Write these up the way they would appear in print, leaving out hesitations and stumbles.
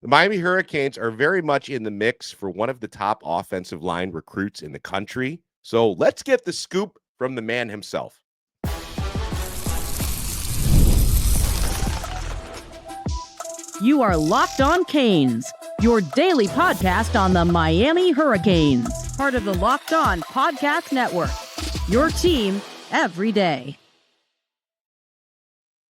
The Miami Hurricanes are very much in the mix for one of the top offensive line recruits in the country. So let's get the scoop from the man himself. You are Locked On Canes, your daily podcast on the Miami Hurricanes, part of the Locked On Podcast Network, your team every day.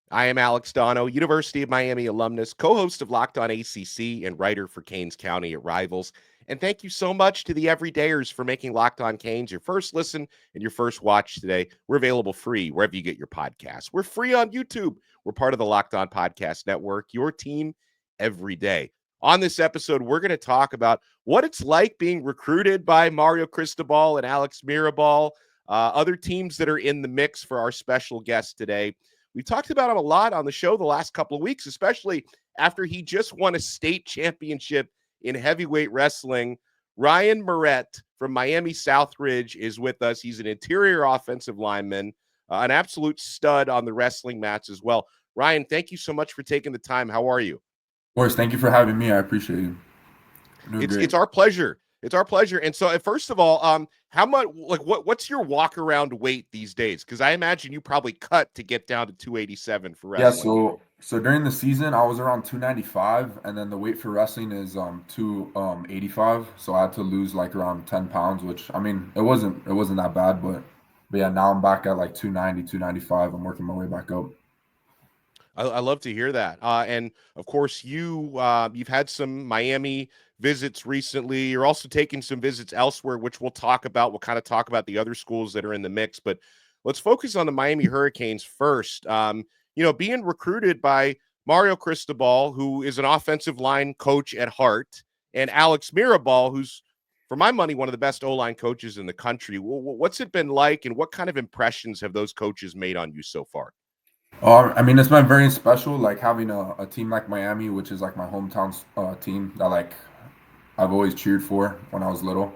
I am Alex Dono, University of Miami alumnus, co-host of Locked On ACC, and writer for Canes County at Rivals. And thank you so much to the everydayers for making Locked On Canes your first listen and your first watch today. We're available free wherever you get your podcasts. We're free on YouTube. We're part of the Locked On Podcast Network, your team every day. On this episode, we're going to talk about what it's like being recruited by Mario Cristobal and Alex Mirabal, other teams that are in the mix for our special guest today. We've talked about him a lot on the show the last couple of weeks, especially after he just won a state championship in heavyweight wrestling. RYAN MIRET from Miami Southridge is with us. He's an interior offensive lineman, an absolute stud on the wrestling mats as well. RYAN, thank you so much for taking the time. How are you? Of course, thank you for having me. I appreciate you. It's our pleasure. It's our pleasure. And so, first of all, how much, like, what's your walk around weight these days? Because I imagine you probably cut to get down to 287 for wrestling. Yeah, so during the season I was around 295, and then the weight for wrestling is 285. So I had to lose like around 10 pounds, which I mean it wasn't that bad, but yeah, now I'm back at like 290, 295. I'm working my way back up. I love to hear that. And of course, you've had some Miami visits recently. You're also taking some visits elsewhere, which we'll talk about. We'll kind of talk about the other schools that are in the mix, but let's focus on the Miami Hurricanes first. Being recruited by Mario Cristobal, who is an offensive line coach at heart, and Alex Mirabal, who's, for my money, one of the best O-line coaches in the country. What's it been like, and what kind of impressions have those coaches made on you so far? I mean, it's been very special, like having a team like Miami, which is like my hometown team that like I've always cheered for when I was little.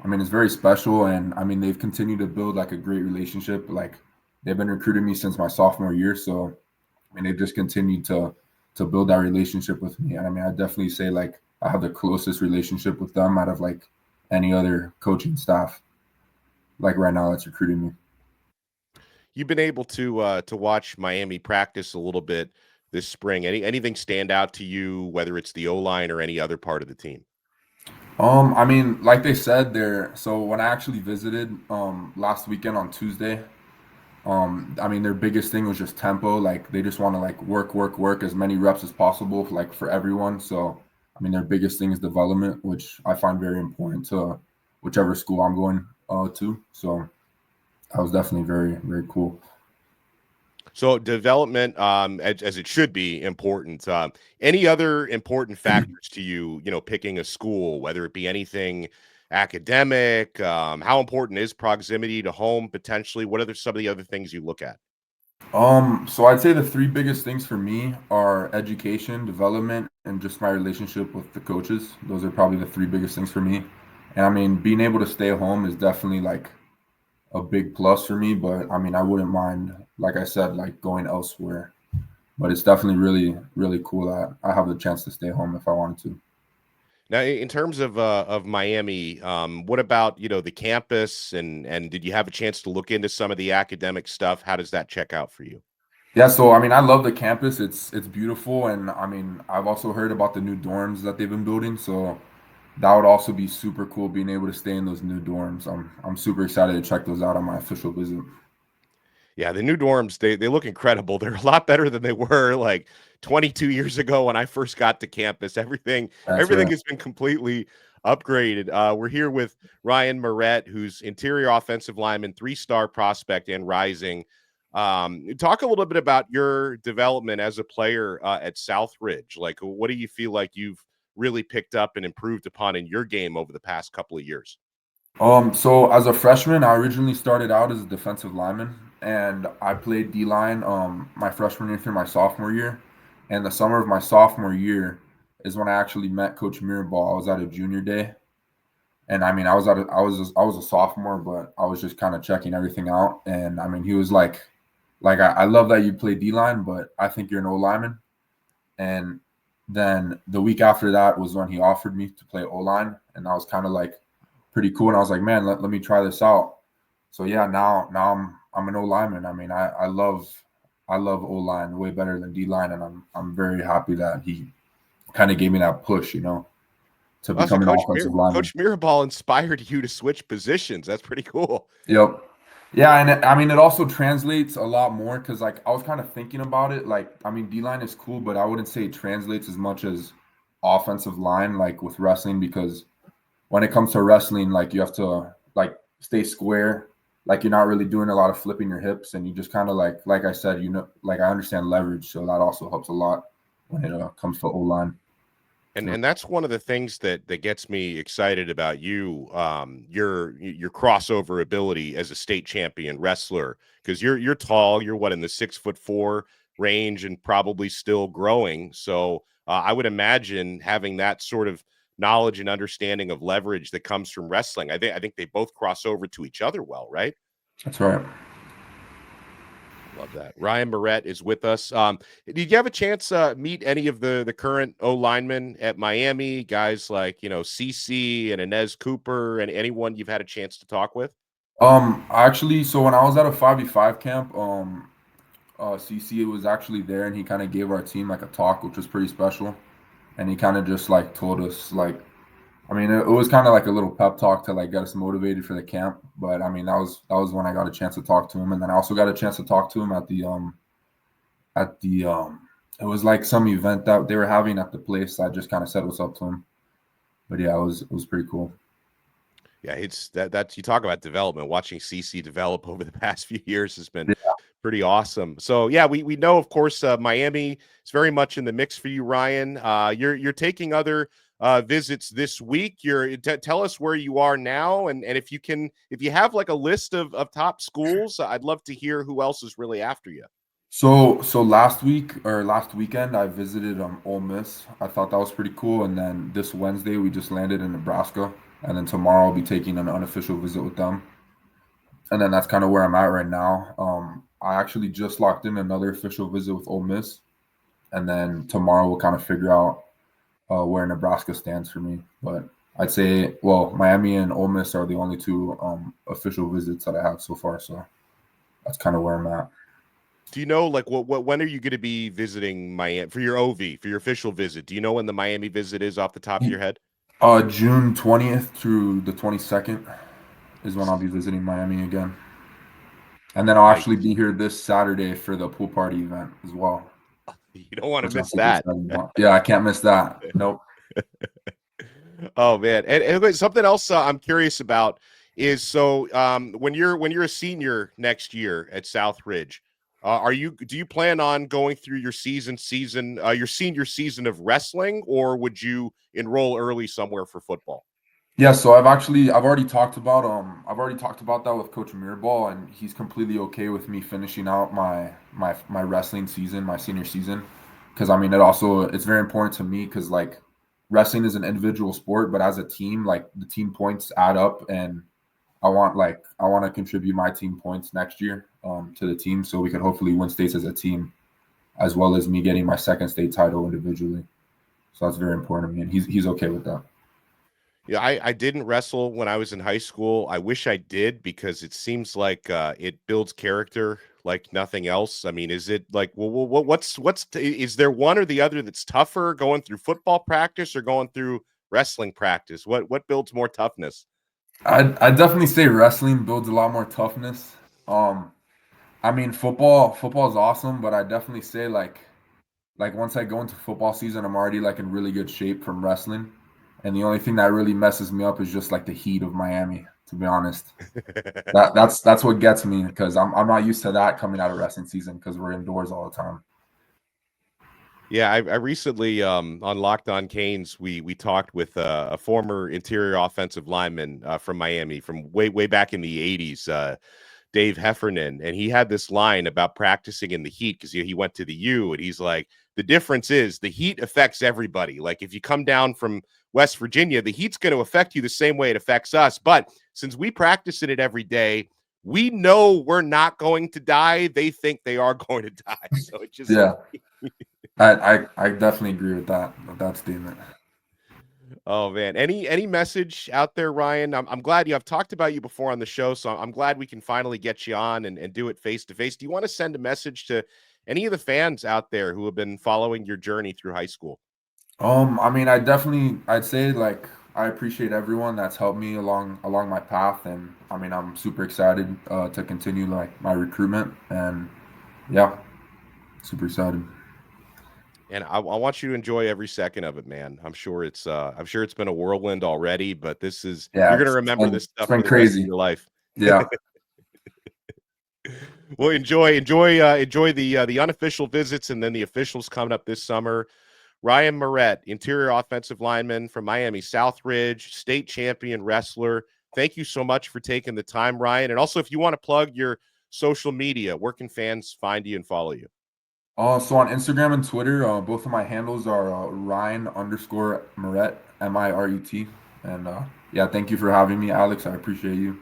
I mean, it's very special, and I mean they've continued to build like a great relationship. Like they've been recruiting me since my sophomore year, so I mean they've just continued to build that relationship with me. And I mean, I definitely say like I have the closest relationship with them out of like any other coaching staff, like right now that's recruiting me. You've been able to watch Miami practice a little bit this spring. Anything stand out to you, whether it's the O-line or any other part of the team? I mean, like they said, so when I actually visited last weekend on Tuesday, I mean their biggest thing was just tempo. Like they just want to like work as many reps as possible, like for everyone. So I mean their biggest thing is development, which I find very important to whichever school I'm going to. So that was definitely very, very cool. So development, as it should be, important. Any other important factors to you, picking a school, whether it be anything academic? How important is proximity to home potentially? What are some of the other things you look at? So I'd say the three biggest things for me are education, development, and just my relationship with the coaches. Those are probably the three biggest things for me. And I mean, being able to stay home is definitely like a big plus for me, but I mean, I wouldn't mind, like I said, like going elsewhere. But it's definitely really, really cool that I have the chance to stay home if I wanted to. Now, in terms of Miami, what about the campus, and did you have a chance to look into some of the academic stuff? How does that check out for you? Yeah, so I mean, I love the campus. It's beautiful, and I mean, I've also heard about the new dorms that they've been building. So that would also be super cool being able to stay in those new dorms. I'm super excited to check those out on my official visit. Yeah, the new dorms, they look incredible. They're a lot better than they were like 22 years ago when I first got to campus. That's Everything right. has been completely upgraded. We're here with RYAN MIRET, who's interior offensive lineman, 3-star prospect and rising. Talk a little bit about your development as a player at Southridge. Like, what do you feel like you've really picked up and improved upon in your game over the past couple of years? So as a freshman, I originally started out as a defensive lineman, and I played D line my freshman year through my sophomore year. And the summer of my sophomore year is when I actually met Coach Mirabal. I was at a junior day, and I mean, I was a sophomore, but I was just kind of checking everything out. And I mean, he was like I love that you play D line, but I think you're an O lineman. And Then the week after that was when he offered me to play O-line, and I was kind of like pretty cool. And I was like, man, let me try this out. So yeah, now I'm an O-lineman. I mean, I love O-line way better than D-line, and I'm very happy that he kind of gave me that push, to Oh, so become an offensive lineman. Coach Mirabal inspired you to switch positions. That's pretty cool. Yep. Yeah, and I mean, it also translates a lot more because, like, I was kind of thinking about it. Like, I mean, D-line is cool, but I wouldn't say it translates as much as offensive line, like with wrestling, because when it comes to wrestling, like, you have to, like, stay square. Like, you're not really doing a lot of flipping your hips, and you just kind of, like I said, like, I understand leverage, so that also helps a lot when it comes to O-line. And that's one of the things that gets me excited about you, your crossover ability as a state champion wrestler, because you're tall. You're what, in the 6'4" range, and probably still growing. So I would imagine having that sort of knowledge and understanding of leverage that comes from wrestling. I think they both cross over to each other well, right? That's right. Love that. Ryan Miret is with us. Did you have a chance meet any of the current O linemen at Miami? Guys like CC and Inez Cooper, and anyone you've had a chance to talk with? Actually, so when I was at a 5v5 camp, CC was actually there, and he kind of gave our team like a talk, which was pretty special. And he kind of just like told us, like, I mean, it was kind of like a little pep talk to like get us motivated for the camp. But I mean, that was when I got a chance to talk to him, and then I also got a chance to talk to him at the it was like some event that they were having at the place. I just kind of said what's up to him. But yeah, it was pretty cool. Yeah, it's that you talk about development. Watching CC develop over the past few years has been Yeah. pretty awesome. So yeah, we know, of course, Miami is very much in the mix for you, Ryan. You're taking other visits this week. Tell us where you are now, and if you have like a list of top schools, I'd love to hear who else is really after you. So last weekend I visited Ole Miss. I thought that was pretty cool. And then this Wednesday we just landed in Nebraska. And then tomorrow I'll be taking an unofficial visit with them. And then that's kind of where I'm at right now. I actually just locked in another official visit with Ole Miss. And then tomorrow we'll kind of figure out where Nebraska stands for me. But I'd say, well, Miami and Ole Miss are the only two official visits that I have so far. So that's kind of where I'm at. Do you know, like, when are you going to be visiting Miami for your OV, for your official visit? Do you know when the Miami visit is off the top of your head? June 20th through the 22nd is when I'll be visiting Miami again. And then I'll Nice. actually be here this Saturday for the pool party event as well. You don't want to which I'm miss super that. excited about. Yeah, I can't miss that. Nope. Oh man, and something else I'm curious about is, so when you're a senior next year at Southridge, do you plan on going through your your senior season of wrestling, or would you enroll early somewhere for football? Yeah, so I've already talked about that with Coach Mirabal, and he's completely okay with me finishing out my wrestling season, my senior season, because I mean it's very important to me because like wrestling is an individual sport, but as a team, like the team points add up, and I want to contribute my team points next year to the team, so we can hopefully win states as a team, as well as me getting my second state title individually. So that's very important to me, and he's okay with that. Yeah, I didn't wrestle when I was in high school. I wish I did, because it seems like it builds character like nothing else. I mean, is it like, well, is there one or the other that's tougher, going through football practice or going through wrestling practice? What builds more toughness? I definitely say wrestling builds a lot more toughness. I mean football is awesome, but I definitely say like once I go into football season, I'm already like in really good shape from wrestling. And the only thing that really messes me up is just like the heat of Miami, to be honest. That's what gets me because I'm not used to that coming out of wrestling season because we're indoors all the time. Yeah, I recently on Locked On Canes, we talked with a former interior offensive lineman from Miami from way back in the 80s. Dave Heffernan, and he had this line about practicing in the heat, because he went to the U, and he's like, the difference is the heat affects everybody. Like, if you come down from West Virginia, the heat's going to affect you the same way it affects us. But since we practice in it every day, we know we're not going to die. They think they are going to die. So it just, Yeah. I definitely agree with that statement. Oh man, any message out there, Ryan? I'm glad I've talked about you before on the show, so I'm glad we can finally get you on and do it face to face. Do you want to send a message to any of the fans out there who have been following your journey through high school? I mean, I'd say like I appreciate everyone that's helped me along my path, and I mean, I'm super excited to continue like my recruitment, and yeah, super excited. And I want you to enjoy every second of it, man. I'm sure it's been a whirlwind already, but you're Yeah, gonna it's remember been this it's stuff for been the rest of crazy. your life. Yeah. Well, enjoy the unofficial visits and then the officials coming up this summer. Ryan Miret, interior offensive lineman from Miami Southridge, state champion wrestler. Thank you so much for taking the time, Ryan. And also, if you want to plug your social media, where can fans find you and follow you? So on Instagram and Twitter, both of my handles are Ryan_Miret, Miret. And yeah, thank you for having me, Alex. I appreciate you.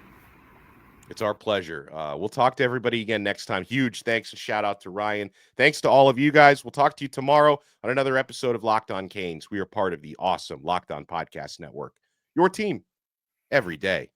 It's our pleasure. We'll talk to everybody again next time. Huge thanks and shout out to Ryan. Thanks to all of you guys. We'll talk to you tomorrow on another episode of Locked On Canes. We are part of the awesome Locked On Podcast Network. Your team every day.